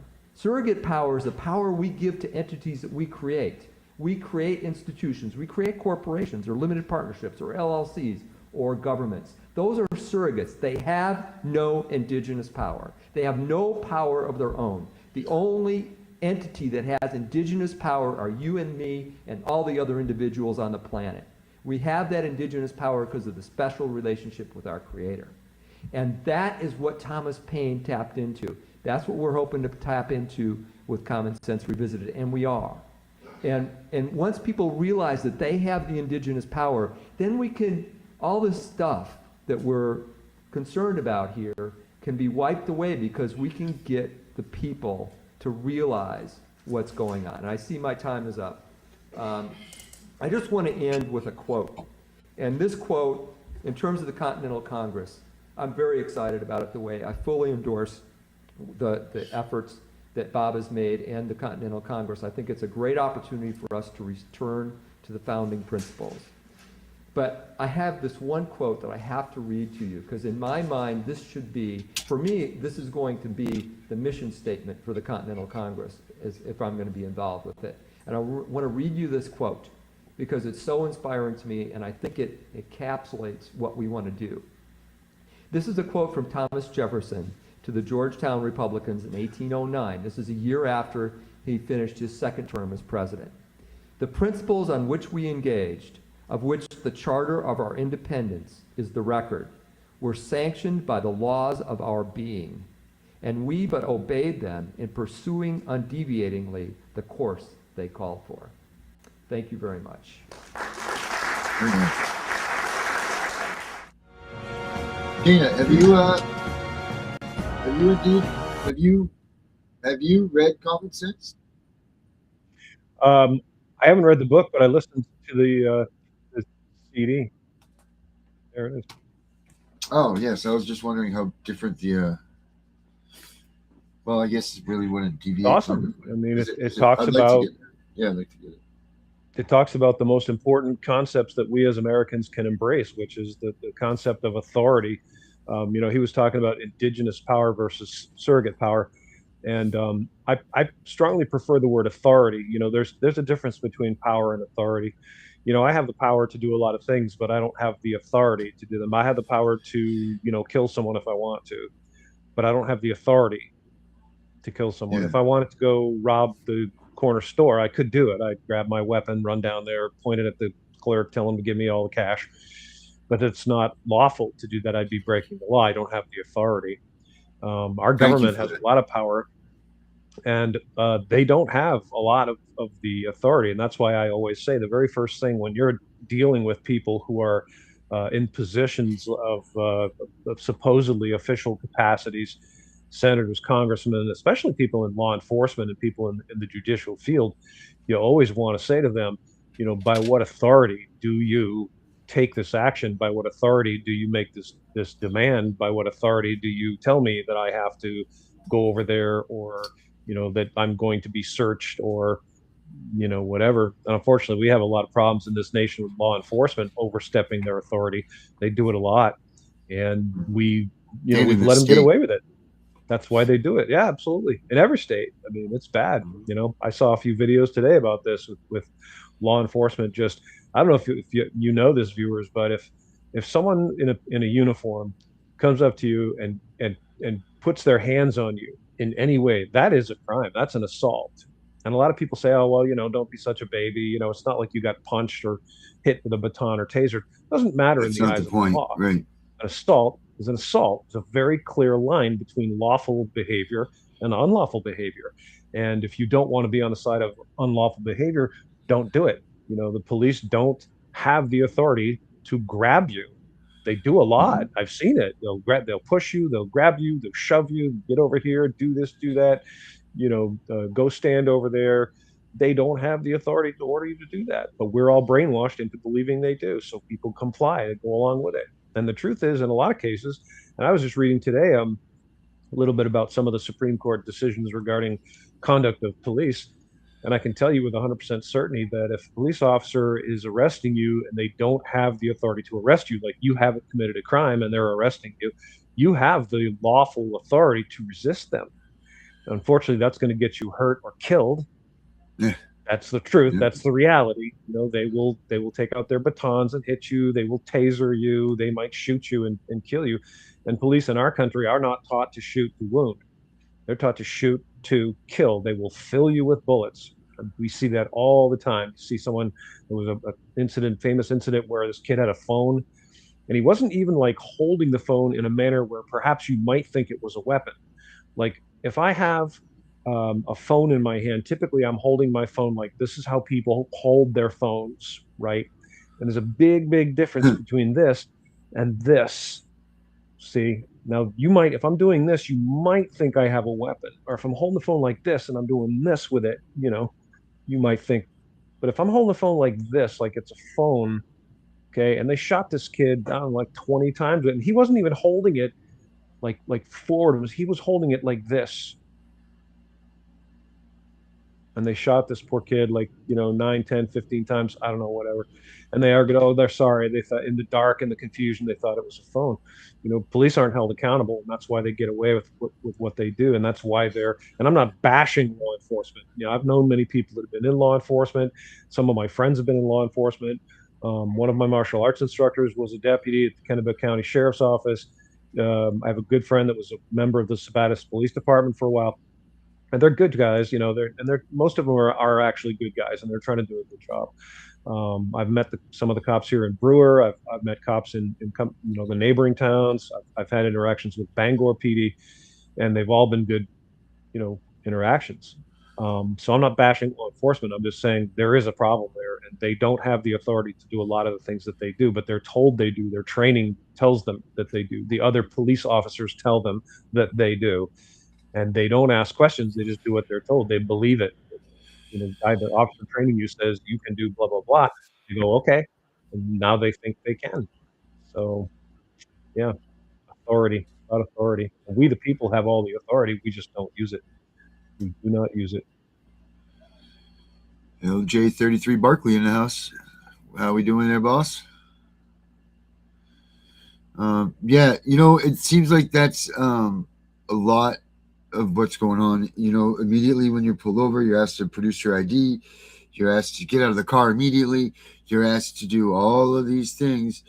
is the power we give to entities that we create. We create institutions, we create corporations or limited partnerships or LLCs or governments. Those are surrogates. They have no indigenous power. They have no power of their own. The only entity that has indigenous power are you and me and all the other individuals on the planet. We have that indigenous power because of the special relationship with our Creator. And that is what Thomas Paine tapped into. That's what we're hoping to tap into with Common Sense Revisited, and we are. And once people realize that they have the indigenous power, then we can, all this stuff that we're concerned about here can be wiped away because we can get the people to realize what's going on. And I see my time is up. I just want to end with a quote. And this quote, in terms of the Continental Congress, I'm very excited about it the way I fully endorse the efforts that Bob has made and the Continental Congress. I think it's a great opportunity for us to return to the founding principles. But I have this one quote that I have to read to you, because in my mind, this should be, for me, this is going to be the mission statement for the Continental Congress, if I'm going to be involved with it. And I want to read you this quote, because it's so inspiring to me, and I think it encapsulates what we want to do. This is a quote from Thomas Jefferson to the Georgetown Republicans in 1809. This is a year after he finished his second term as president. "The principles on which we engaged, of which the charter of our independence is the record, were sanctioned by the laws of our being, and we but obeyed them in pursuing undeviatingly the course they called for." Thank you very much. Dana, have you read Common Sense? I haven't read the book, but I listened to the CD. There it is. Oh, yes. I was just wondering how different the. Well, I guess it really wouldn't deviate. Awesome. From I mean, it Is talks I'd like to about. get it. Yeah, I'd like to get it. it talks about the most important concepts that we as Americans can embrace, which is the concept of authority. He was talking about indigenous power versus surrogate power. And I strongly prefer the word authority. There's a difference between power and authority. I have the power to do a lot of things, but I don't have the authority to do them. I have the power to, kill someone if I want to, but I don't have the authority to kill someone. Yeah. If I wanted to go rob the corner store, I could do it. I'd grab my weapon, run down there, point it at the clerk, tell him to give me all the cash. But it's not lawful to do that. I'd be breaking the law. I don't have the authority. Our Thank you government for has a that. lot of power, and they don't have a lot of the authority. And that's why I always say the very first thing when you're dealing with people who are in positions of supposedly official capacities, senators, congressmen, especially people in law enforcement and people in the judicial field, you always want to say to them, by what authority do you take this action? By what authority do you make this demand? By what authority do you tell me that I have to go over there, or that I'm going to be searched, or whatever. And unfortunately, we have a lot of problems in this nation with law enforcement overstepping their authority. They do it a lot, and And in we've the let them get state. away with it. That's why they do it. Yeah, absolutely. In every state. I mean, it's bad. I saw a few videos today about this with law enforcement. Just, I don't know if you know this, viewers, but if someone in a uniform comes up to you and puts their hands on you in any way, that is a crime. That's an assault. And a lot of people say, oh, well, don't be such a baby. It's not like you got punched or hit with a baton or taser. It doesn't matter in That's the not the eyes of the point, law. right? An assault is an assault. It's a very clear line between lawful behavior and unlawful behavior. And if you don't want to be on the side of unlawful behavior, don't do it. The police don't have the authority to grab you. They do a lot. Mhm. I've seen it. They'll push you, they'll grab you, they'll shove you, get over here, do this, do that. Go stand over there. They don't have the authority to order you to do that, but we're all brainwashed into believing they do. So people comply and go along with it. And the truth is, in a lot of cases, and I was just reading today, a little bit about some of the Supreme Court decisions regarding conduct of police. And I can tell you with 100% certainty that if a police officer is arresting you and they don't have the authority to arrest you, like you haven't committed a crime and they're arresting you, you have the lawful authority to resist them. Unfortunately, that's going to get you hurt or killed. Yeah, That's the truth. yeah. That's the reality. They will take out their batons and hit you. They will taser you. They might shoot you and kill you. And police in our country are not taught to shoot to wound. They're taught to shoot to kill. They will fill you with bullets. And we see that all the time. You see someone, there was a famous incident where this kid had a phone, and he wasn't even like holding the phone in a manner where perhaps you might think it was a weapon. Like if I have a phone in my hand, typically I'm holding my phone like this is how people hold their phones, right? And there's a big, big difference between this and this. See, now you might, if I'm doing this, you might think I have a weapon. Or if I'm holding the phone like this and I'm doing this with it, you might think. But if I'm holding the phone like this, like it's a phone, okay, and they shot this kid down like 20 times, and he wasn't even holding it like forward. He was holding it like this, and they shot this poor kid like 9, 10, 15 times, I don't know, whatever. And they argued, oh, they're sorry, they thought in the dark and the confusion they thought it was a phone. Police aren't held accountable, and that's why they get away with what they do. And that's why and I'm not bashing law enforcement. I've known many people that have been in law enforcement. Some of my friends have been in law enforcement. One of my martial arts instructors was a deputy at the Kennebec County Sheriff's Office. I have a good friend that was a member of the Sabattis Police Department for a while, and they're good guys. They're most of them are actually good guys, and they're trying to do a good job. I've met some of the cops here in Brewer. I've met cops in the neighboring towns. I've had interactions with Bangor PD, and they've all been good interactions. So I'm not bashing law enforcement. I'm just saying there is a problem there, and they don't have the authority to do a lot of the things that they do, but they're told they do. Their training tells them that they do. The other police officers tell them that they do, and they don't ask questions. They just do what they're told. They believe it. The guy, the officer training you says you can do blah blah blah. You go okay, and now they think they can. So yeah, authority, about authority. We the people have all the authority. We just don't use it. We do not use it. LJ33 Barkley in the house. How we doing there, boss? Yeah, it seems like that's a lot of what's going on. Immediately when you're pulled over, you're asked to produce your ID. You're asked to get out of the car immediately. You're asked to do all of these things.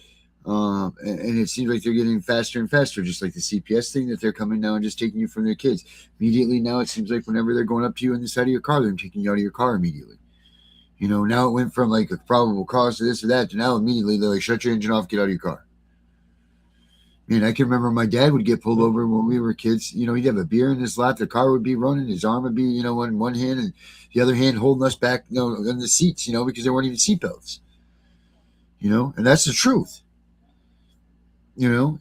And it seems like they're getting faster and faster, just like the CPS thing that they're coming now and just taking you from their kids. Immediately now, it seems like whenever they're going up to you in the side of your car, they're taking you out of your car immediately. Now it went from like a probable cause to this or that to now immediately they're like, shut your engine off, get out of your car. Man, I can remember my dad would get pulled over when we were kids. He'd have a beer in his lap. The car would be running. His arm would be, in one hand and the other hand holding us back, in the seats, because there weren't even seatbelts. And that's the truth. And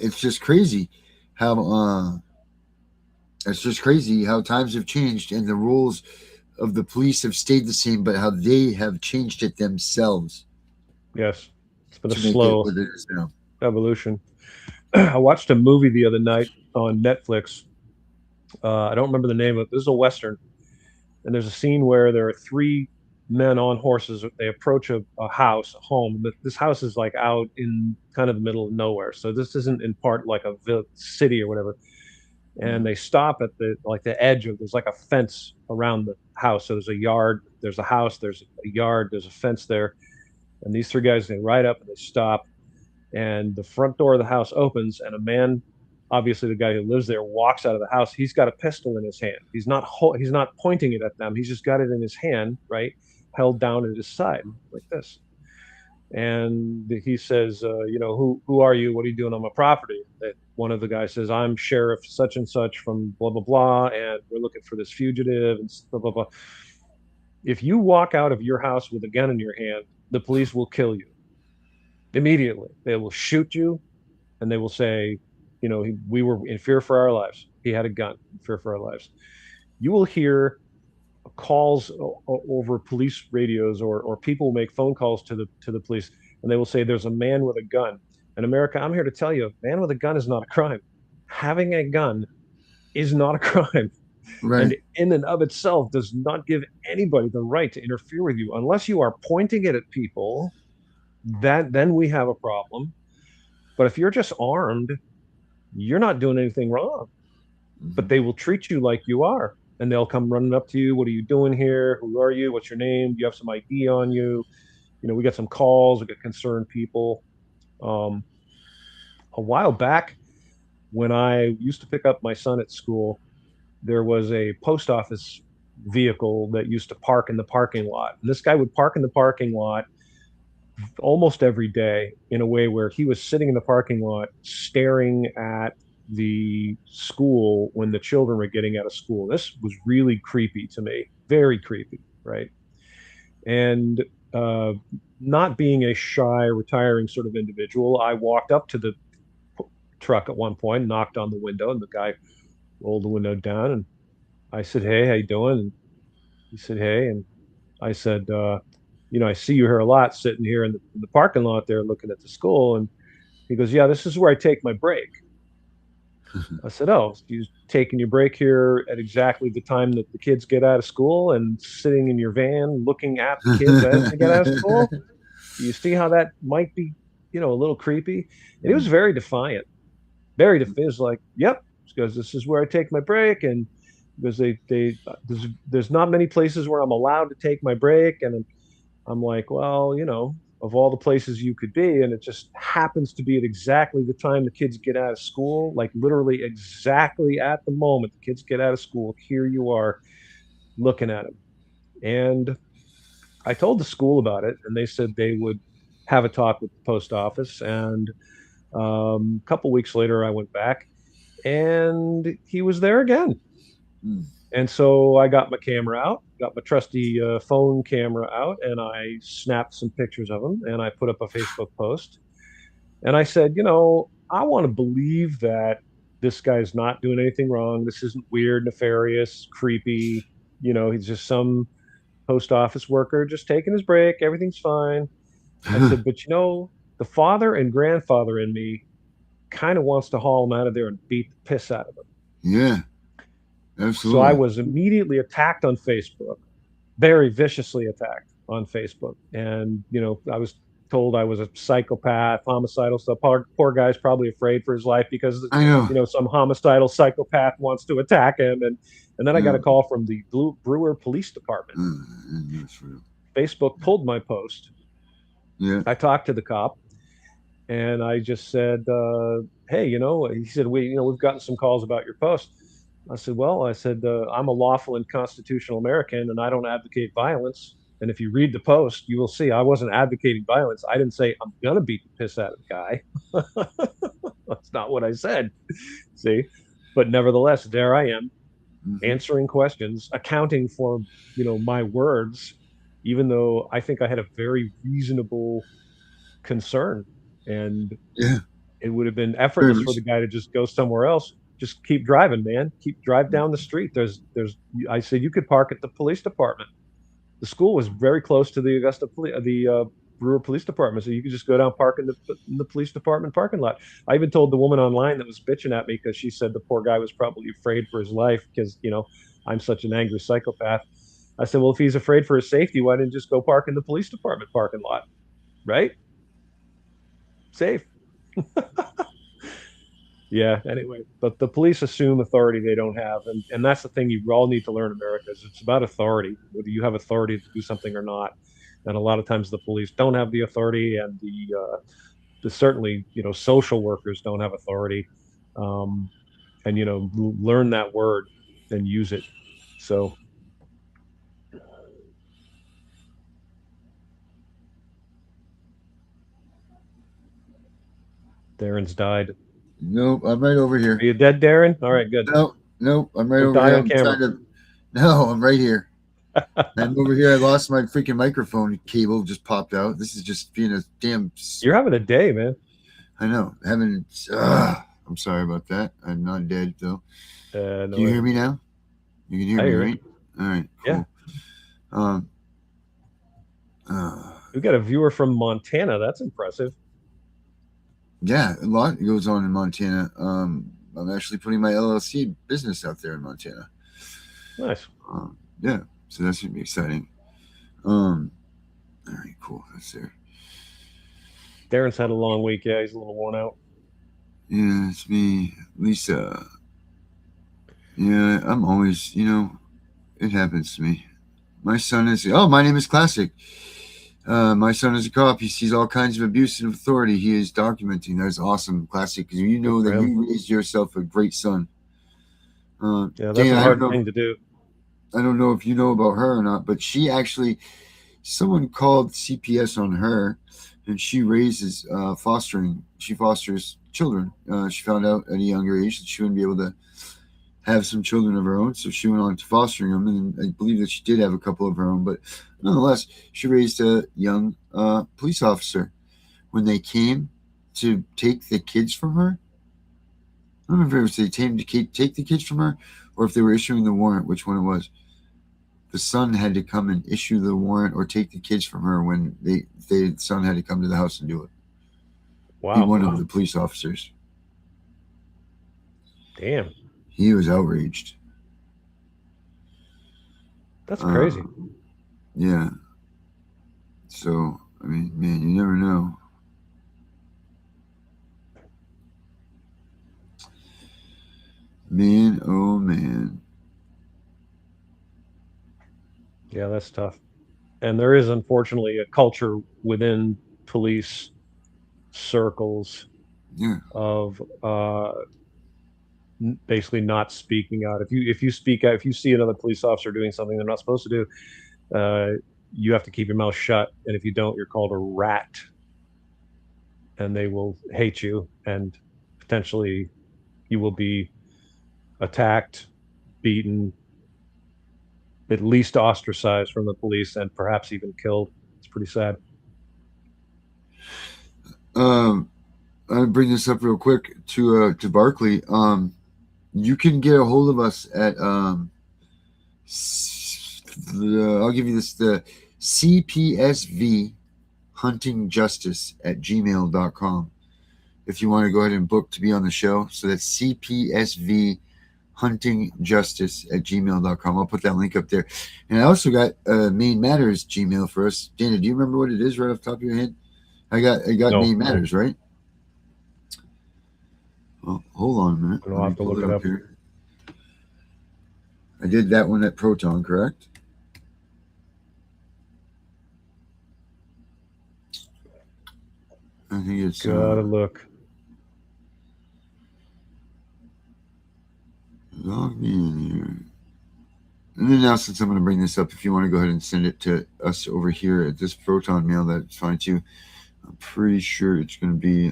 it's just crazy how times have changed and the rules of the police have stayed the same, but how they have changed it themselves. Yes, it's been a to make it slow what it is now. evolution. I watched a movie the other night on Netflix. I don't remember the name of it. This is a Western. And there's a scene where there are three men on horses. They approach a house, a home. But this house is like out in kind of the middle of nowhere. So this isn't in part like a city or whatever. And they stop at the edge of, there's like a fence around the house. So there's a yard, there's a house, there's a yard, there's a fence there. And these three guys, they ride up and they stop. And the front door of the house opens, and a man, obviously the guy who lives there, walks out of the house. He's got a pistol in his hand. He's not pointing it at them. He's just got it in his hand, right, held down at his side like this. And he says, who are you? What are you doing on my property? That one of the guys says, I'm Sheriff such and such from blah blah blah, and we're looking for this fugitive and blah blah blah. If you walk out of your house with a gun in your hand, the police will kill you immediately. They will shoot you, and they will say, we were in fear for our lives. He had a gun, in fear for our lives. You will hear calls over police radios, or people make phone calls to the police, and they will say, there's a man with a gun. In America, I'm here to tell you, a man with a gun is not a crime. Having a gun is not a crime. Right. And in and of itself does not give anybody the right to interfere with you unless you are pointing it at people. Then we have a problem. But if you're just armed, you're not doing anything wrong. But they will treat you like you are, and they'll come running up to you. What are you doing here? Who are you? What's your name? Do you have some ID on you? We got some calls. We got concerned people. A while back, when I used to pick up my son at school, there was a post office vehicle that used to park in the parking lot. And this guy would park in the parking lot almost every day in a way where he was sitting in the parking lot staring at the school when the children were getting out of school. This was really creepy to me, very creepy, right? And not being a shy, retiring sort of individual, I walked up to the truck at one point, knocked on the window, and the guy rolled the window down, and I said, hey, how you doing? And he said, hey. And I said, I see you here a lot, sitting here in the parking lot there looking at the school. And he goes, yeah, this is where I take my break. I said, oh, so you're taking your break here at exactly the time that the kids get out of school and sitting in your van looking at the kids as they get out of school? Do you see how that might be, a little creepy? And he was very defiant. Very defiant. He was like, yep, because this is where I take my break. And because there's not many places where I'm allowed to take my break. And I'm like, well, of all the places you could be, and it just happens to be at exactly the time the kids get out of school, like literally exactly at the moment the kids get out of school, here you are looking at them. And I told the school about it, and they said they would have a talk with the post office. And a couple weeks later, I went back, and he was there again. And so I got my camera out, got my trusty phone camera out, and I snapped some pictures of him, and I put up a Facebook post. And I said, I want to believe that this guy's not doing anything wrong. This isn't weird, nefarious, creepy. He's just some post office worker just taking his break. Everything's fine. I said, but the father and grandfather in me kind of wants to haul him out of there and beat the piss out of him. Yeah. Absolutely. So I was immediately attacked on Facebook. very viciously attacked on Facebook. And, I was told I was a psychopath, homicidal stuff. Poor guy's probably afraid for his life because, I know. some homicidal psychopath wants to attack him. And then I got Yeah. a call from the Brewer Police Department. That's real. Facebook pulled my post. Yeah. I talked to the cop and I just said, hey, he said, we've gotten some calls about your post. I said, well, I'm a lawful and constitutional American and I don't advocate violence. And if you read the post, you will see I wasn't advocating violence. I didn't say I'm going to beat the piss out of the guy. That's not what I said. See? But nevertheless, there I am answering questions, accounting for, my words, even though I think I had a very reasonable concern. And Yeah. it would have been Very effortless for much. the guy to just go somewhere else. Just keep driving, man. Drive down the street. I said you could park at the police department. The school was very close to the Brewer Police Department, so you could just go down park in the police department parking lot. I even told the woman online that was bitching at me because she said the poor guy was probably afraid for his life because I'm such an angry psychopath. I said, well, if he's afraid for his safety, why didn't he just go park in the police department parking lot, right? Safe. Yeah, anyway, but the police assume authority they don't have, and that's the thing you all need to learn in America is it's about authority, whether you have authority to do something or not. And a lot of times the police don't have the authority, and the certainly social workers don't have authority, and learn that word and use it. So Darren's died. Nope. I'm right over Are here. you dead, Darren? All right, good. Nope. I'm right Don't over die here. on I'm camera. trying to. No, I'm right here. I'm over here. I lost my freaking microphone cable. Just popped out. This is just being a damn. You're having a day, man. I know. I'm sorry about that. I'm not dead though. No, Do you hear me now? You can hear I me, hear you. right? All right. Cool. Yeah. Uh, We got a viewer from Montana. That's impressive. yeah, a lot goes on in Montana. I'm actually putting my LLC business out there in Montana. Nice. Yeah, so that's gonna be exciting. All right, cool. That's there. Darren's had a long week. Yeah, he's a little worn out. Yeah, it's me, Lisa. Yeah, I'm always, it happens to me. My son is. Oh, my name is Classic. My son is a cop. He sees all kinds of abuse and authority. He is documenting. That's awesome, Classic, because you know Good for that him. you raised yourself a great son. Yeah, that's Dan, a I hard don't know. thing to do. I don't know if you know about her or not, but she actually, someone called CPS on her, and she raises fostering. She fosters children. She found out at a younger age that she wouldn't be able to have some children of her own, so she went on to fostering them, and I believe that she did have a couple of her own, but nonetheless, she raised a young police officer. When they came to take the kids from her, I don't know if it was they came to take the kids from her, or if they were issuing the warrant, which one it was. The son had to come and issue the warrant or take the kids from her when the son had to come to the house and do it. Wow. Be one of the police officers. Damn. He was outraged. That's crazy. Yeah. So, I mean, man, you never know. Man, oh man. Yeah, that's tough. And there is unfortunately a culture within police circles Yeah. of basically not speaking out. If you speak out, if you see another police officer doing something they're not supposed to do, you have to keep your mouth shut. And if you don't, you're called a rat, and they will hate you, and potentially you will be attacked, beaten, at least ostracized from the police, and perhaps even killed. It's pretty sad. I'll bring this up real quick to Barkley. You can get a hold of us at I'll give you this, the CPSV Hunting Justice at gmail.com if you want to go ahead and book to be on the show. So that's CPSV huntingjustice@gmail.com. I'll put that link up there. And I also got Maine Matters Gmail for us. Dana, do you remember what it is right off the top of your head? I got No. Maine Matters, right? Well, hold on a minute. I'll have to look it up. Here. I did that one at Proton, correct? I think it's Gotta look. Log me in here. And then now, since I'm going to bring this up, if you want to go ahead and send it to us over here at this Proton mail, that's fine too. I'm pretty sure it's going to be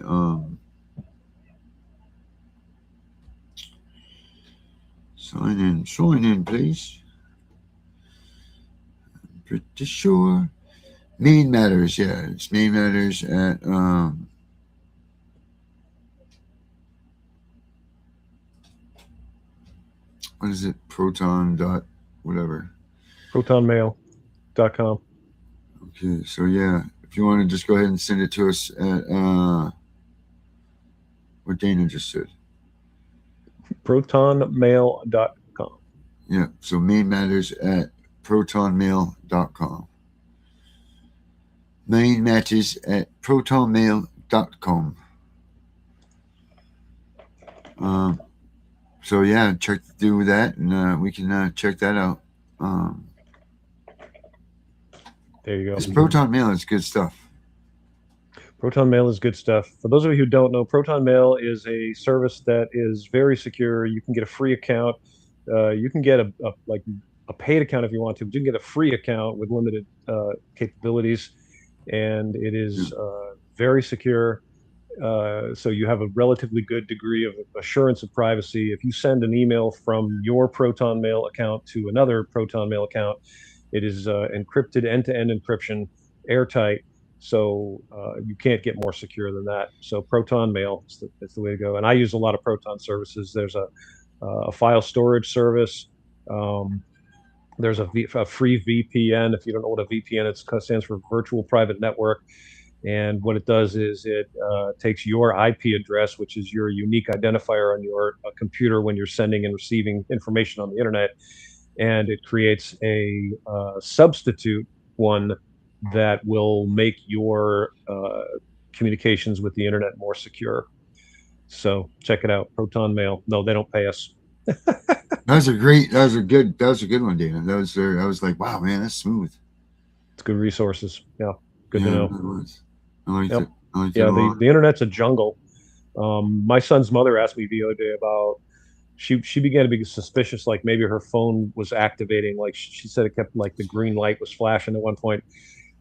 sign in, please. I'm pretty sure. Maine Matters, yeah, it's Maine Matters at what is it? Proton dot whatever. Protonmail.com. Okay, so yeah, if you want to just go ahead and send it to us at what Dana just said. Protonmail.com. Yeah, so Maine Matters at protonmail.com. Maine Matters at protonmail.com. So yeah, do that, and we can check that out. There you go. This Proton Mail is good stuff. Proton Mail is good stuff. For those of you who don't know, Proton Mail is a service that is very secure. You can get a free account. You can get a paid account if you want to, but you can get a free account with limited capabilities, and it is very secure. So you have a relatively good degree of assurance of privacy. If you send an email from your Proton Mail account to another Proton Mail account, it is encrypted, end-to-end encryption, airtight. So you can't get more secure than that. So Proton Mail is the way to go. And I use a lot of Proton services. There's a file storage service. There's a free VPN. If you don't know what a VPN is, it stands for Virtual Private Network. And what it does is it takes your IP address, which is your unique identifier on your computer when you're sending and receiving information on the internet, and it creates a substitute one that will make your communications with the internet more secure. So check it out, Proton Mail. No, they don't pay us. That was a good one, Dana. I was like, wow, man, that's smooth. It's good resources. Yeah, good to know. It was. I liked Yep. it. I liked Yeah, it a lot. the internet's a jungle. My son's mother asked me the other day about, she began to be suspicious, like maybe her phone was activating. Like she said, it kept like the green light was flashing at one point.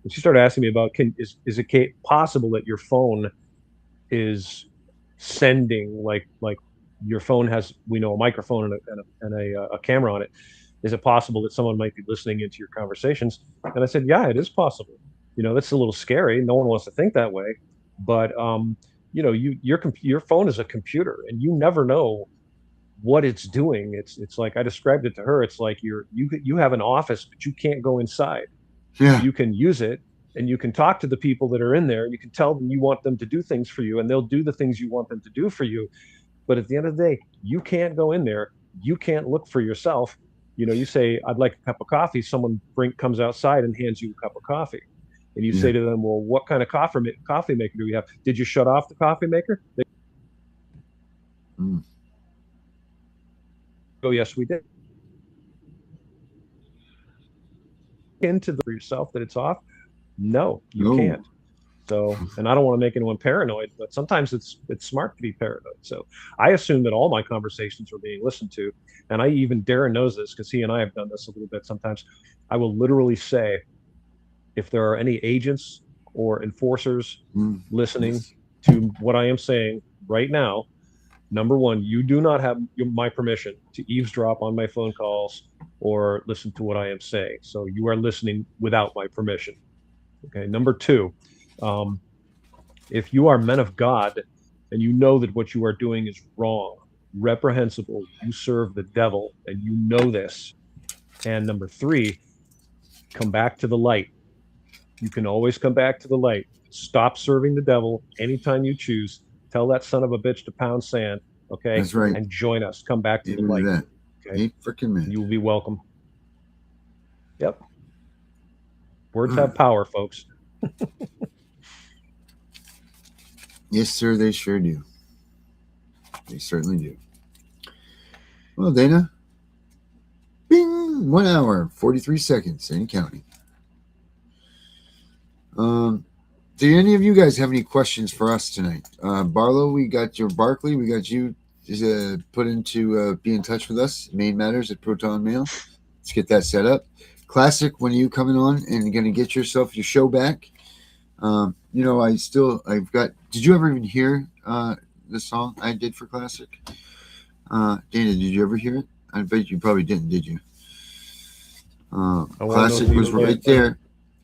And she started asking me about, is it possible that your phone is sending, like your phone has, we know, a microphone and a camera on it. Is it possible that someone might be listening into your conversations? And I said, yeah, it is possible. You know, that's a little scary. No one wants to think that way, but you know, your phone is a computer, and you never know what it's doing. It's like I described it to her. It's like you have an office, but you can't go inside. Yeah. You can use it, and you can talk to the people that are in there. You can tell them you want them to do things for you, and they'll do the things you want them to do for you. But at the end of the day, you can't go in there. You can't look for yourself. You know, you say, I'd like a cup of coffee. Someone comes outside and hands you a cup of coffee. And you say to them, well, what kind of coffee maker do we have? Did you shut off the coffee maker? They go, yes, we did. Into for yourself that it's off? No, you can't. So, and I don't want to make anyone paranoid, but sometimes it's smart to be paranoid. So I assume that all my conversations are being listened to. And Darren knows this because he and I have done this a little bit sometimes. I will literally say, if there are any agents or enforcers listening to what I am saying right now, number one, you do not have my permission to eavesdrop on my phone calls or listen to what I am saying. So you are listening without my permission. Okay. Number two, if you are men of God and you know that what you are doing is wrong, reprehensible, you serve the devil, and you know this. And number three, come back to the light. You can always come back to the light. Stop serving the devil anytime you choose. Tell that son of a bitch to pound sand Okay, That's right. and join us. Come back to the Amen to light. that. Okay, 8 freaking minutes. you will be welcome. Yep. Words have power, folks. Yes, sir, they sure do. They certainly do. Well, Dana, bing, 1 hour, 43 seconds, and counting. Do any of you guys have any questions for us tonight? Barlow, we got your Barkley, we got you put into be in touch with us, Maine Matters at Proton Mail. Let's get that set up. Classic, when are you coming on and going to get yourself your show back? You know, I've got, did you ever even hear the song I did for Classic? Dana, did you ever hear it? I bet you probably didn't, did you? Classic was right there.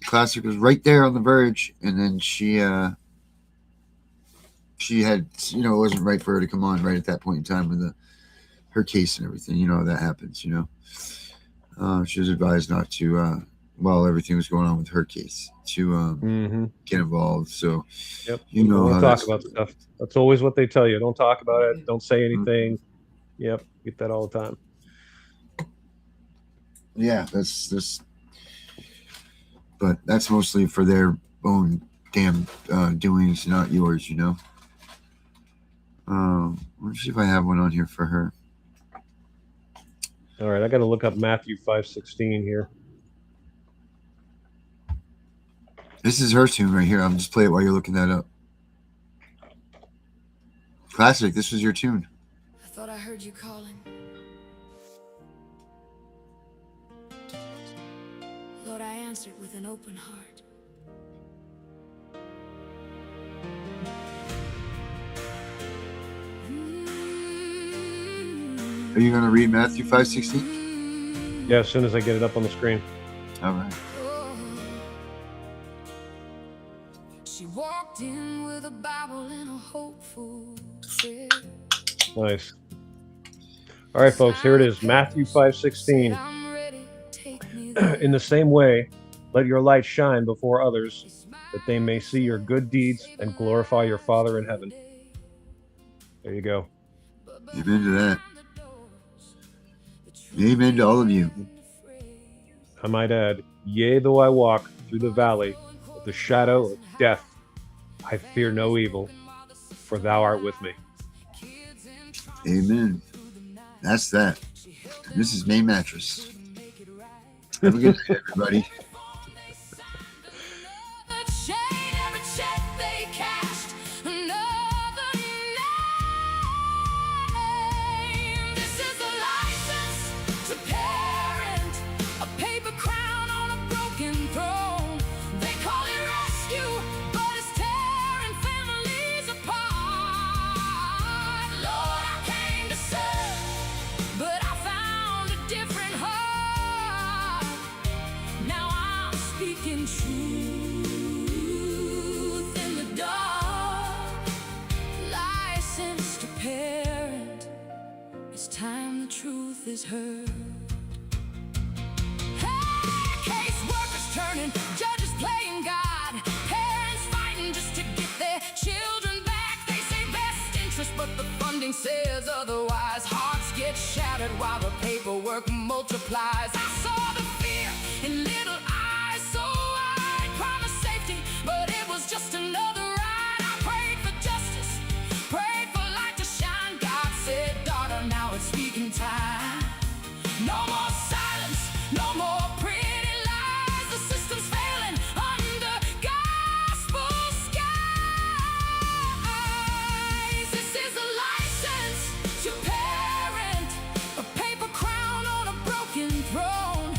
Classic was right there on the verge, and then she had, you know, it wasn't right for her to come on right at that point in time with her case and everything. You know, that happens, you know. She was advised not to, while everything was going on with her case, to get involved. So, yep. You know, don't talk about stuff. That's always what they tell you. Don't talk about it. Don't say anything. Yep, get that all the time. Yeah, that's. But that's mostly for their own damn doings, not yours, you know. Let's see if I have one on here for her. All right, I got to look up Matthew 5:16 here. This is her tune right here. I'll just play it while you're looking that up. Classic, this was your tune. I thought I heard you calling. Lord, I answered with an open heart. Are you going to read Matthew 5:16? Yeah, as soon as I get it up on the screen. All right. She walked in with a Bible and a hopeful prayer. Nice. All right, folks, here it is, Matthew 5:16. In the same way, let your light shine before others, that they may see your good deeds and glorify your Father in heaven. There you go. Amen to that. Amen to all of you. I might add, yea, though I walk through the valley of the shadow of death, I fear no evil, for thou art with me. Amen. That's that. This is Maine Mattress. Have a good night, everybody. Truth is heard. Hey, case workers turning, judges playing God, parents fighting just to get their children back. They say best interest, but the funding says otherwise. Hearts get shattered while the paperwork multiplies. I saw the fear in little eyes, so I promised safety, but it was just another ride. I prayed for justice, prayed for light to shine. God said, daughter, now it's speaking time. No more silence, no more pretty lies. The system's failing under gospel skies. This is a license to parent, a paper crown on a broken throne.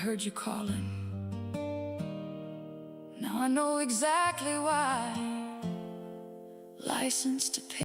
heard you calling. Now I know exactly why. License to pay.